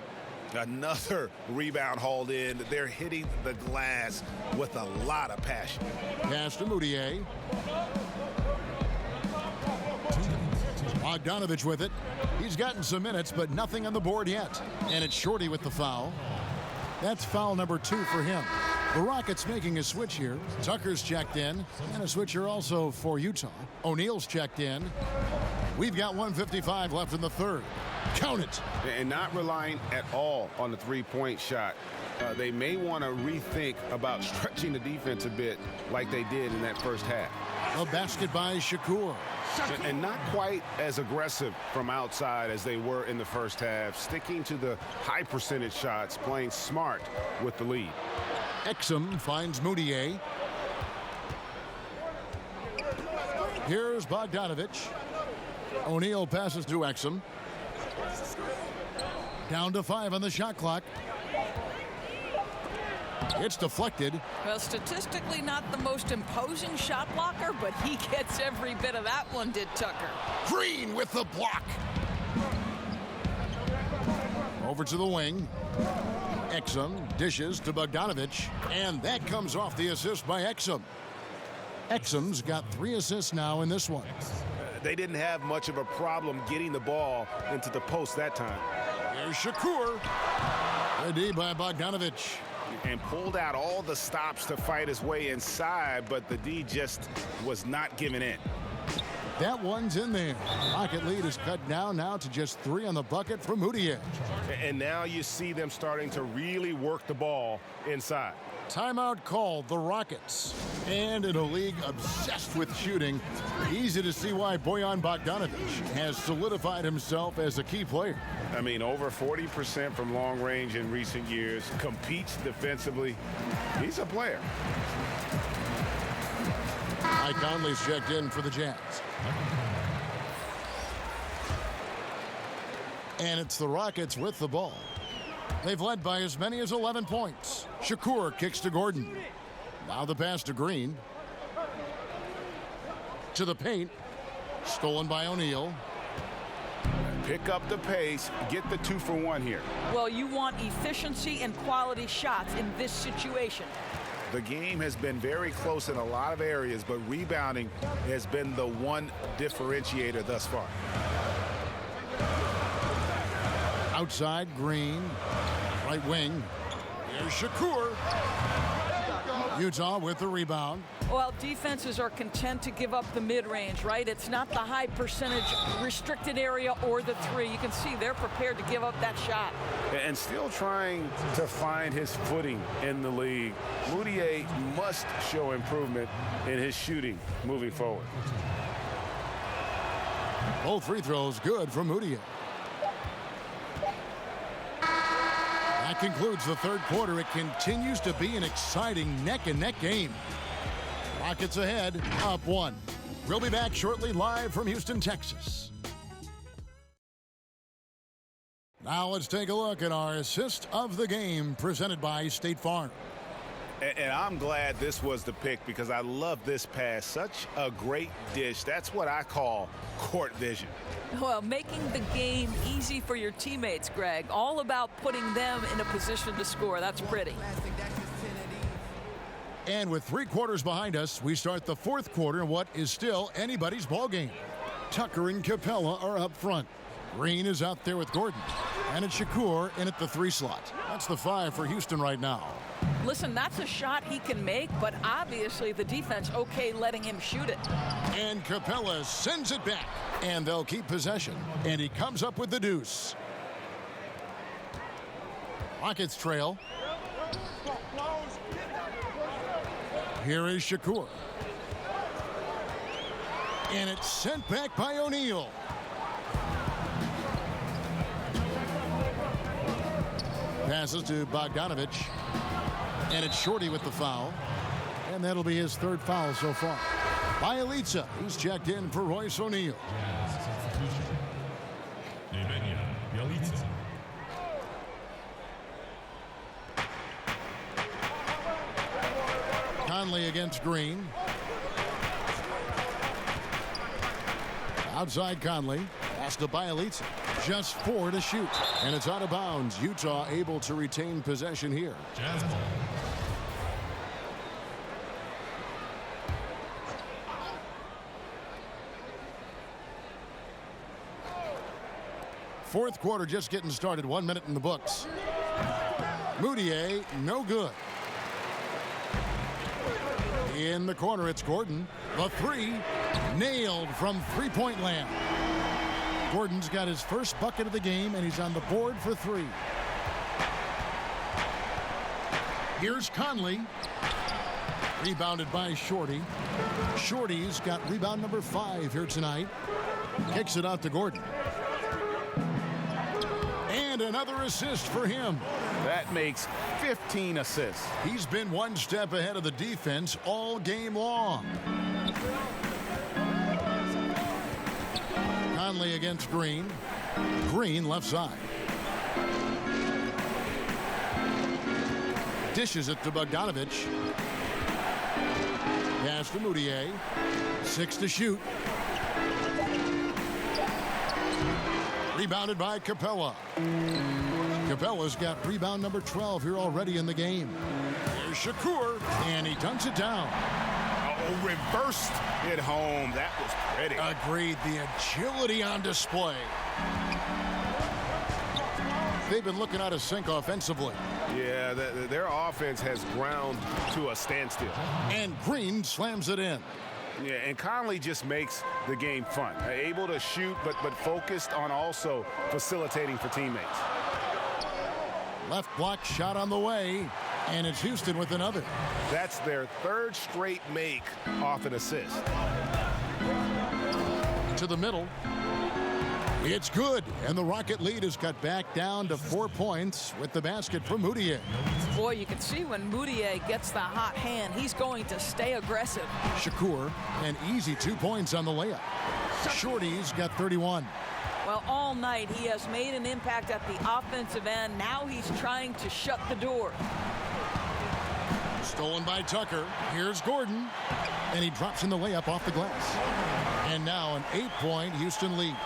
Another rebound hauled in. They're hitting the glass with a lot of passion. Pass to Mudiay. Bogdanovich with it. He's gotten some minutes, but nothing on the board yet. And it's Shorty with the foul. That's foul number 2 for him. The Rockets making a switch here. Tucker's checked in, and a switcher also for Utah. O'Neal's checked in. We've got 1:55 left in the third. Count it. And not relying at all on the three-point shot. They may want to rethink about stretching the defense a bit like they did in that first half. A basket by Shakur. And not quite as aggressive from outside as they were in the first half, sticking to the high percentage shots, playing smart with the lead. Exum finds Mudiay. Here's Bogdanovich. O'Neal passes to Exum. Down to 5 on the shot clock. It's deflected. Well, statistically not the most imposing shot blocker, but he gets every bit of that one, did Tucker. Green with the block. Over to the wing. Exum dishes to Bogdanovich, and that comes off the assist by Exum. Exum's got 3 assists now in this one. They didn't have much of a problem getting the ball into the post that time. Here's Shakur. A D by Bogdanovich. and pulled out all the stops to fight his way inside, but the D just was not giving in. That one's in there. Rocket lead is cut down now to just 3 on the bucket from Moutier. And now you see them starting to really work the ball inside. Timeout called, the Rockets. And in a league obsessed with shooting, easy to see why Bojan Bogdanovic has solidified himself as a key player. I mean, over 40% from long range in recent years, competes defensively. He's a player. Mike Conley's checked in for the Jazz. And it's the Rockets with the ball. They've led by as many as 11 points. Shakur kicks to Gordon. Now the pass to Green. To the paint. Stolen by O'Neal. Pick up the pace, get the 2-for-1 here. Well, you want efficiency and quality shots in this situation. The game has been very close in a lot of areas, but rebounding has been the one differentiator thus far. Outside, Green. Right wing. Here's Shakur. Utah with the rebound. Well, defenses are content to give up the mid-range, right? It's not the high percentage restricted area or the 3. You can see they're prepared to give up that shot. And still trying to find his footing in the league. Moutier must show improvement in his shooting moving forward. Both free throws good from Moutier. That concludes the third quarter. It continues to be an exciting neck-and-neck game. Rockets ahead, up 1. We'll be back shortly live from Houston, Texas. Now let's take a look at our assist of the game presented by State Farm. And I'm glad this was the pick because I love this pass. Such a great dish. That's what I call court vision. Well, making the game easy for your teammates, Greg. All about putting them in a position to score. That's pretty. And with 3 quarters behind us, we start the fourth quarter in what is still anybody's ball game. Tucker and Capella are up front. Green is out there with Gordon. And it's Shakur in at the 3 slot. That's the 5 for Houston right now. Listen, that's a shot he can make, but obviously the defense okay letting him shoot it. And Capella sends it back. And they'll keep possession. And he comes up with the deuce. Rockets trail. Here is Shakur. And it's sent back by O'Neal. Passes to Bogdanovic. And it's Shorty with the foul. And that'll be his 3rd foul so far. Bielitsa, who's checked in for Royce O'Neal. Conley against Green. Outside Conley. Pass to Bielitsa. Just 4 to shoot. And it's out of bounds. Utah able to retain possession here. Jazz ball. Fourth quarter just getting started. 1 minute in the books. Moutier, no good. In the corner, it's Gordon. The 3, nailed from three-point land. Gordon's got his first bucket of the game, and he's on the board for 3. Here's Conley. Rebounded by Shorty. Shorty's got rebound number 5 here tonight. Kicks it out to Gordon. And another assist for him. That makes 15 assists. He's been 1 step ahead of the defense all game long. Conley against Green. Green left side. Dishes it to Bogdanovic. Pass to Moutier. 6 to shoot. Rebounded by Capella. Capella's got rebound number 12 here already in the game. There's Shakur, and he dunks it down. Oh, reversed it home. That was pretty. Agreed. The agility on display. they've been looking out of sync offensively. Yeah, their offense has ground to a standstill. And Green slams it in. Yeah, and Conley just makes the game fun. Able to shoot, but focused on also facilitating for teammates. Left block shot on the way, and it's Houston with another. That's their third straight make off an assist. To the middle. It's good, and the Rocket lead is cut back down to 4 points with the basket from Moutier. Boy, you can see when Moutier gets the hot hand, he's going to stay aggressive. Shakur, an easy 2 points on the layup. Shorty's got 31. Well, all night he has made an impact at the offensive end. Now he's trying to shut the door. Stolen by Tucker. Here's Gordon, and he drops in the layup off the glass. And now an 8-point Houston lead.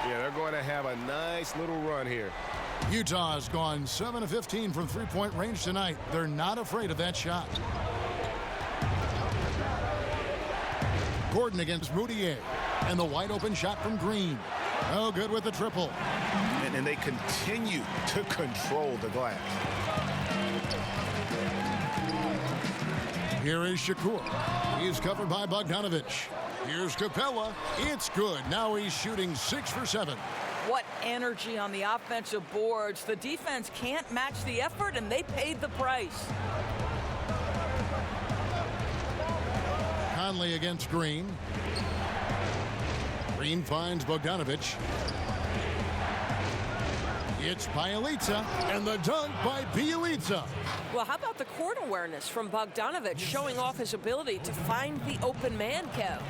Yeah, they're going to have a nice little run here. Utah's gone 7 of 15 from three-point range tonight. They're not afraid of that shot. Gordon against Moutier. And the wide-open shot from Green. No good with the triple. And they continue to control the glass. Here is Shakur. He's covered by Bogdanovich. Here's Capella. It's good. Now he's shooting 6 for 7. What energy on the offensive boards. The defense can't match the effort, and they paid the price. Conley against Green. Green finds Bogdanovich. It's Bielitsa, and the dunk by Bielitsa. Well, how about the court awareness from Bogdanovich, showing off his ability to find the open man, Kev?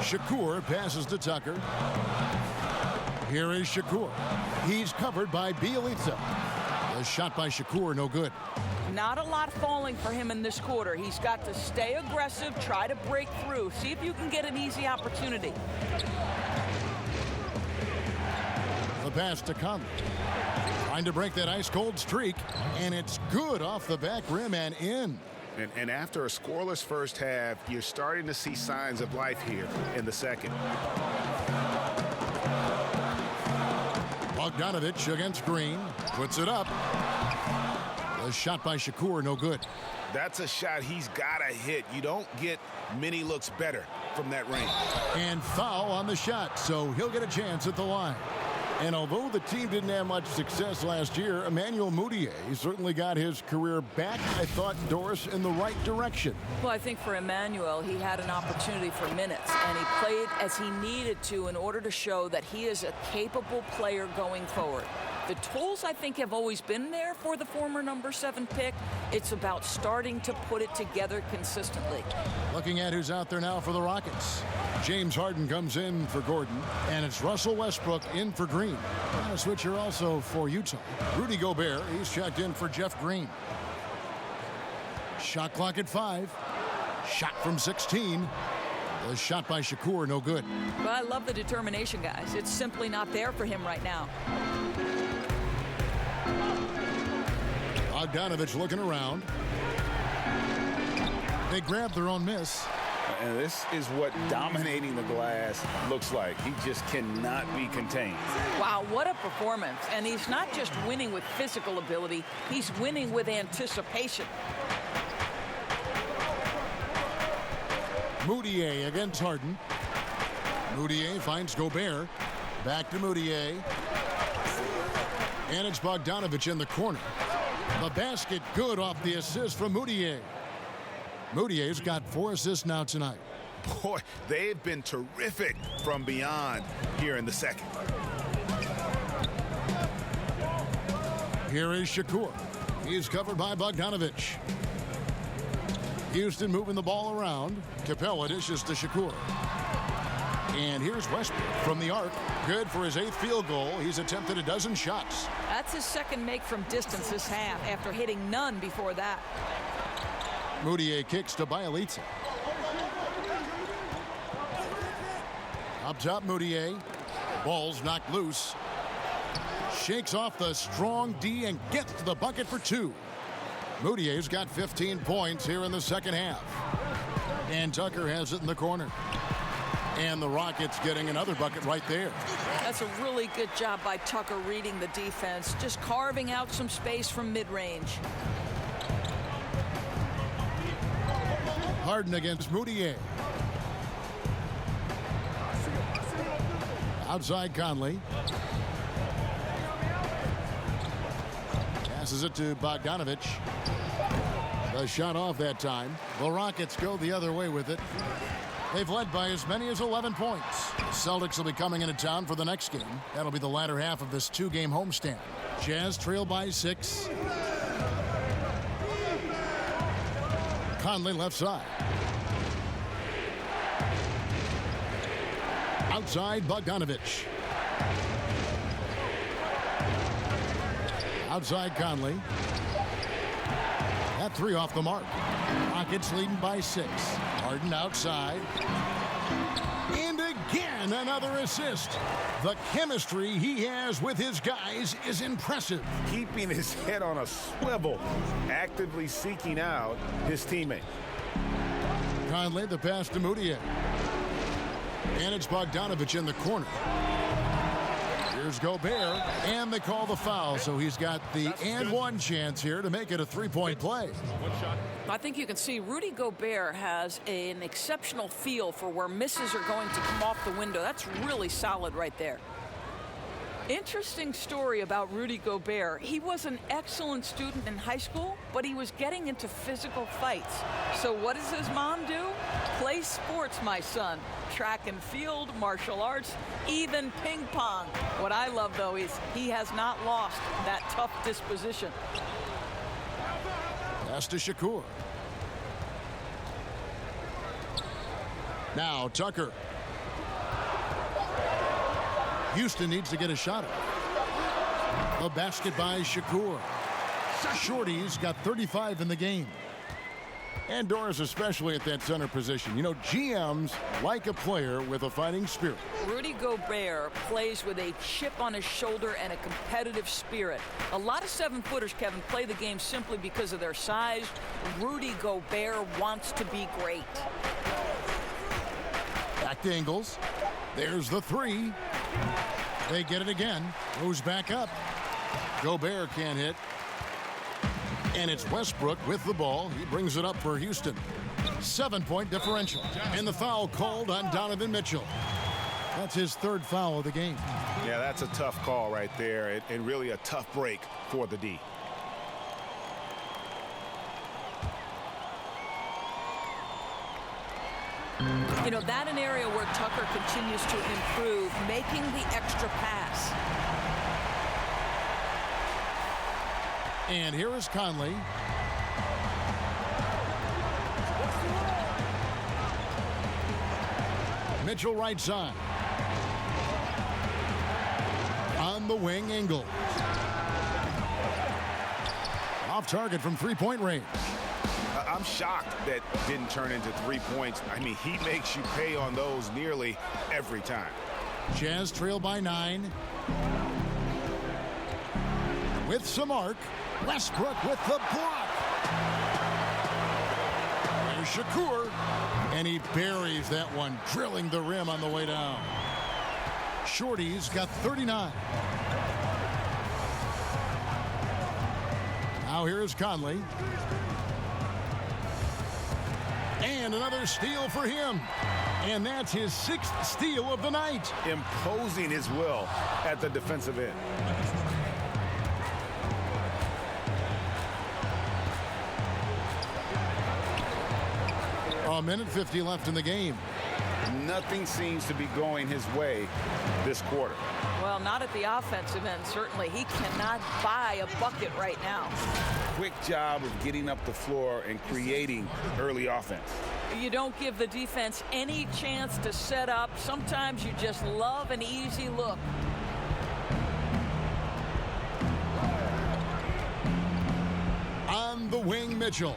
Shakur passes to Tucker. Here is Shakur. He's covered by Bielitsa. The shot by Shakur, no good. Not a lot falling for him in this quarter. He's got to stay aggressive, try to break through, see if you can get an easy opportunity. The pass to Conley. Trying to break that ice-cold streak, and it's good off the back rim and in. And after a scoreless first half, you're starting to see signs of life here in the second. Bogdanovich against Green. Puts it up. The shot by Shakur, no good. That's a shot he's got to hit. You don't get many looks better from that range. And foul on the shot, so he'll get a chance at the line. And although the team didn't have much success last year, Emmanuel Moutier certainly got his career back, I thought, Doris, in the right direction. Well, I think for Emmanuel, he had an opportunity for minutes, and he played as he needed to in order to show that he is a capable player going forward. The tools, I think, have always been there for the former number 7 pick. It's about starting to put it together consistently. Looking at who's out there now for the Rockets. James Harden comes in for Gordon, and it's Russell Westbrook in for Green. And a switcher also for Utah. Rudy Gobert, he's checked in for Jeff Green. Shot clock at 5. Shot from 16. The shot by Shakur, no good. But I love the determination, guys. It's simply not there for him right now. Bogdanovich looking around. They grab their own miss. And this is what dominating the glass looks like. He just cannot be contained. Wow, what a performance. And he's not just winning with physical ability, he's winning with anticipation. Moutier against Harden. Moutier finds Gobert. Back to Moutier. And it's Bogdanovich in the corner. The basket good off the assist from Moutier. Moutier's got 4 assists now tonight. Boy, they've been terrific from beyond here in the second. Here is Shakur. He's covered by Bogdanovich. Houston moving the ball around. Capella dishes to Shakur. And here's Westbrook from the arc. Good for his 8th field goal. He's attempted a dozen shots. That's his second make from distance this half after hitting none before that. Moutier kicks to Bielitsa. Up top, Moutier. Ball's knocked loose. Shakes off the strong D and gets to the bucket for 2. Moutier's got 15 points here in the second half. And Tucker has it in the corner. And the Rockets getting another bucket right there. That's a really good job by Tucker reading the defense, just carving out some space from mid-range. Harden against Moutier. Outside Conley. Passes it to Bogdanovich. The shot off that time. The Rockets go the other way with it. They've led by as many as 11 points. The Celtics will be coming into town for the next game. That'll be the latter half of this two-game homestand. Jazz trail by 6. Conley left side. Outside Bogdanovich. Outside Conley. That 3 off the mark. Rockets leading by 6. Harden outside. And again, another assist. The chemistry he has with his guys is impressive. Keeping his head on a swivel, actively seeking out his teammate. Conley, the pass to Moutier. And it's Bogdanovich in the corner. Here's Gobert, and they call the foul, so he's got the and one chance here to make it a three-point play. I think you can see Rudy Gobert has an exceptional feel for where misses are going to come off the window. That's really solid right there. Interesting story about Rudy Gobert. He was an excellent student in high school, but he was getting into physical fights. So what does his mom do? Play sports, my son. Track and field, martial arts, even ping pong. What I love, though, is he has not lost that tough disposition. Pass to Shakur. Now Tucker. Houston needs to get a shot up. A basket by Shakur. Shorty's got 35 in the game. And Doris, especially at that center position. You know, GMs like a player with a fighting spirit. Rudy Gobert plays with a chip on his shoulder and a competitive spirit. A lot of 7-footers, Kevin, play the game simply because of their size. Rudy Gobert wants to be great. Back to Ingles. There's the 3. They get it again. Goes back up. Gobert can't hit. And it's Westbrook with the ball. He brings it up for Houston. 7-point differential. And the foul called on Donovan Mitchell. That's his 3rd foul of the game. Yeah, that's a tough call right there, and really a tough break for the D. You know, that an area where Tucker continues to improve, making the extra pass. And here is Conley. Mitchell right side. On the wing, Ingles. Off target from 3-point range. I'm shocked that didn't turn into 3 points. I mean, he makes you pay on those nearly every time. Jazz trail by 9. With some arc. Westbrook with the block. There's Shakur. And he buries that one, drilling the rim on the way down. Shorty's got 39. Now here's Conley. And another steal for him. And that's his 6th steal of the night. Imposing his will at the defensive end. A minute 50 left in the game. Nothing seems to be going his way this quarter. Well, not at the offensive end, certainly. He cannot buy a bucket right now. Quick job of getting up the floor and creating early offense. You don't give the defense any chance to set up. Sometimes you just love an easy look. On the wing, Mitchell.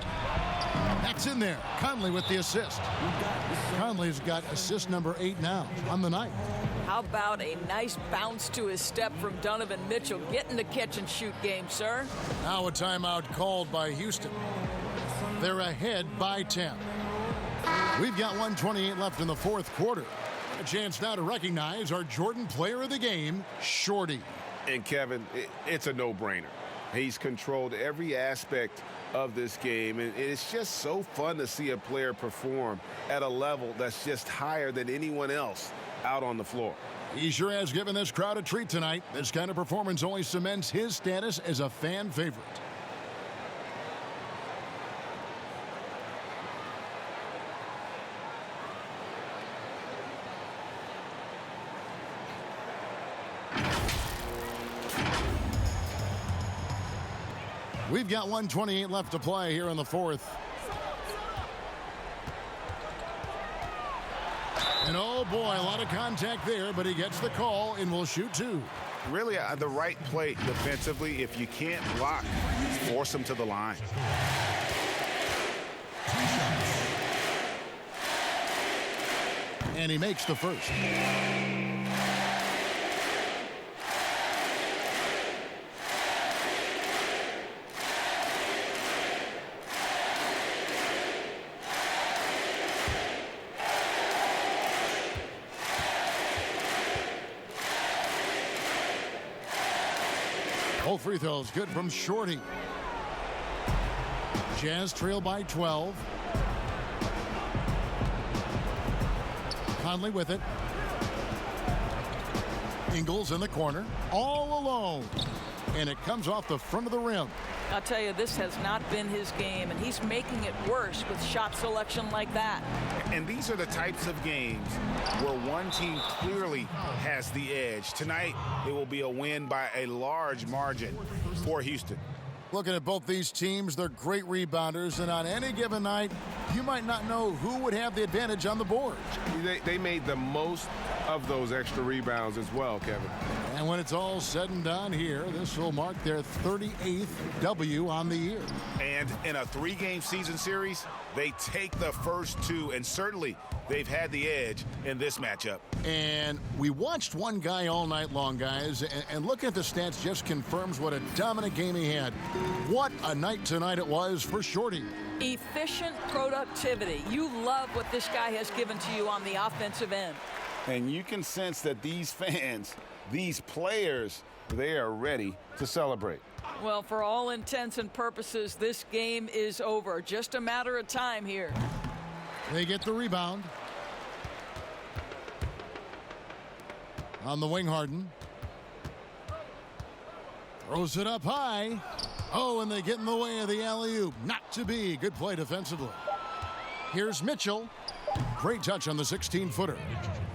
That's in there. Conley with the assist. Conley's got assist number 8 now on the night. How about a nice bounce to his step from Donovan Mitchell? Get in the catch-and-shoot game, sir. Now a timeout called by Houston. They're ahead by 10. We've got 1:28 left in the 4th quarter. A chance now to recognize our Jordan Player of the Game, Shorty. And Kevin, it's a no-brainer. He's controlled every aspect of this game, and it's just so fun to see a player perform at a level that's just higher than anyone else out on the floor. He sure has given this crowd a treat tonight. This kind of performance only cements his status as a fan favorite. We've got 1:28 left to play here in the fourth. And oh boy, a lot of contact there, but he gets the call and will shoot two. Really, the right play defensively. If you can't block, force him to the line. And he makes the first. Both free throws good from Shorty. Jazz trail by 12. Conley with it. Ingles in the corner, all alone. And it comes off the front of the rim. I'll tell you, this has not been his game, and he's making it worse with shot selection like that. And these are the types of games where one team clearly has the edge. Tonight, it will be a win by a large margin for Houston. Looking at both these teams, they're great rebounders, and on any given night, you might not know who would have the advantage on the board. They made the most of those extra rebounds as well, Kevin. And when it's all said and done here, this will mark their 38th W on the year. And in a 3-game season series, they take the first 2, and certainly they've had the edge in this matchup. And we watched one guy all night long, guys, and looking at the stats just confirms what a dominant game he had. What a night tonight it was for Shorty. Efficient productivity. You love what this guy has given to you on the offensive end. And you can sense that these fans, these players, they are ready to celebrate. Well, for all intents and purposes, this game is over. Just a matter of time here. They get the rebound. On the wing, Harden. Throws it up high. Oh, and they get in the way of the alley-oop. Not to be. Good play defensively. Here's Mitchell. Great touch on the 16-footer.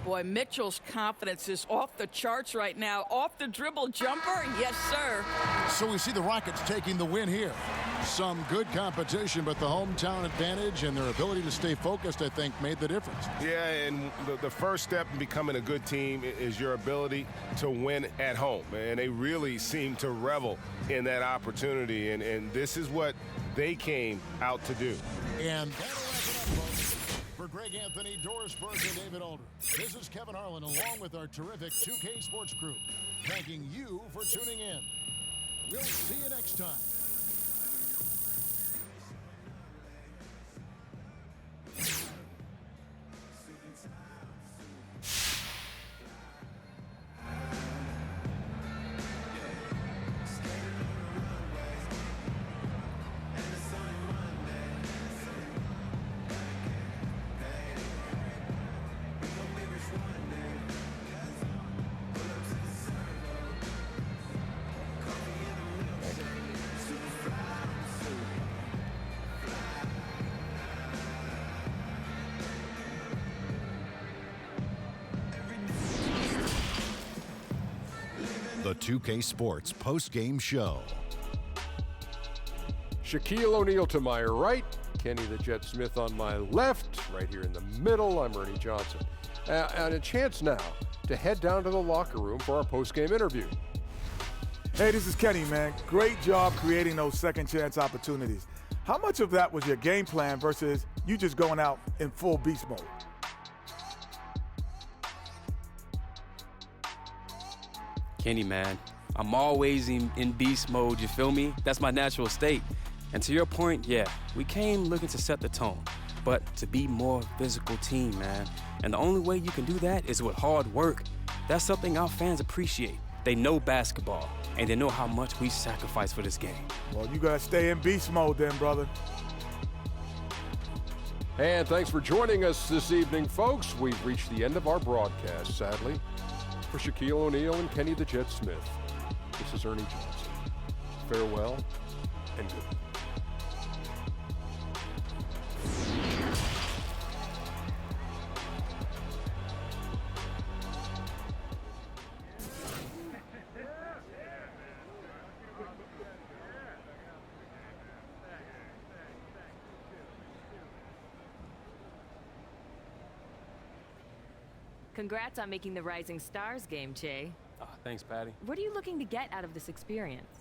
Boy, Mitchell's confidence is off the charts right now. Off the dribble jumper, yes, sir. So we see the Rockets taking the win here. Some good competition, but the hometown advantage and their ability to stay focused, I think, made the difference. Yeah, and the first step in becoming a good team is your ability to win at home. And they really seem to revel in that opportunity, and this is what they came out to do. And that'll wrap it up, folks. For Greg Anthony, Doris Burke, and David Aldridge, this is Kevin Harlan along with our terrific 2K Sports crew, thanking you for tuning in. We'll see you next time. The 2K Sports post-game show. Shaquille O'Neal to my right, Kenny the Jet Smith on my left, right here in the middle, I'm Ernie Johnson. And a chance now to head down to the locker room for our post-game interview. Hey, this is Kenny, man. Great job creating those second chance opportunities. How much of that was your game plan versus you just going out in full beast mode? Kenny, man, I'm always in beast mode, you feel me? That's my natural state. And to your point, yeah, we came looking to set the tone. but to be more physical team, man. And the only way you can do that is with hard work. That's something our fans appreciate. They know basketball, and they know how much we sacrifice for this game. Well, you gotta stay in beast mode then, brother. And thanks for joining us this evening, folks. We've reached the end of our broadcast, sadly. For Shaquille O'Neal and Kenny the Jet Smith, this is Ernie Johnson. Farewell and good night. Congrats on making the Rising Stars game, Che. Thanks, Patty. What are you looking to get out of this experience?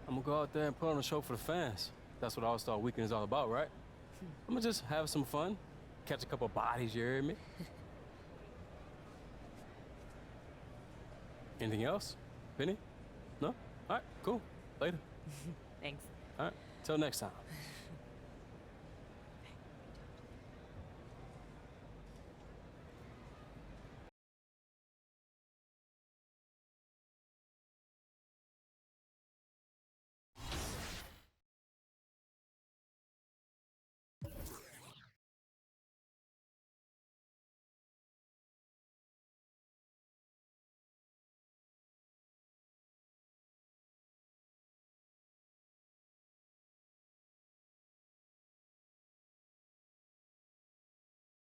I'm gonna go out there and put on a show for the fans. That's what All-Star Weekend is all about, right? I'm gonna just have some fun, catch a couple bodies, you hear me? Anything else? Penny? No? All right, cool. Later. Thanks. All right, till next time.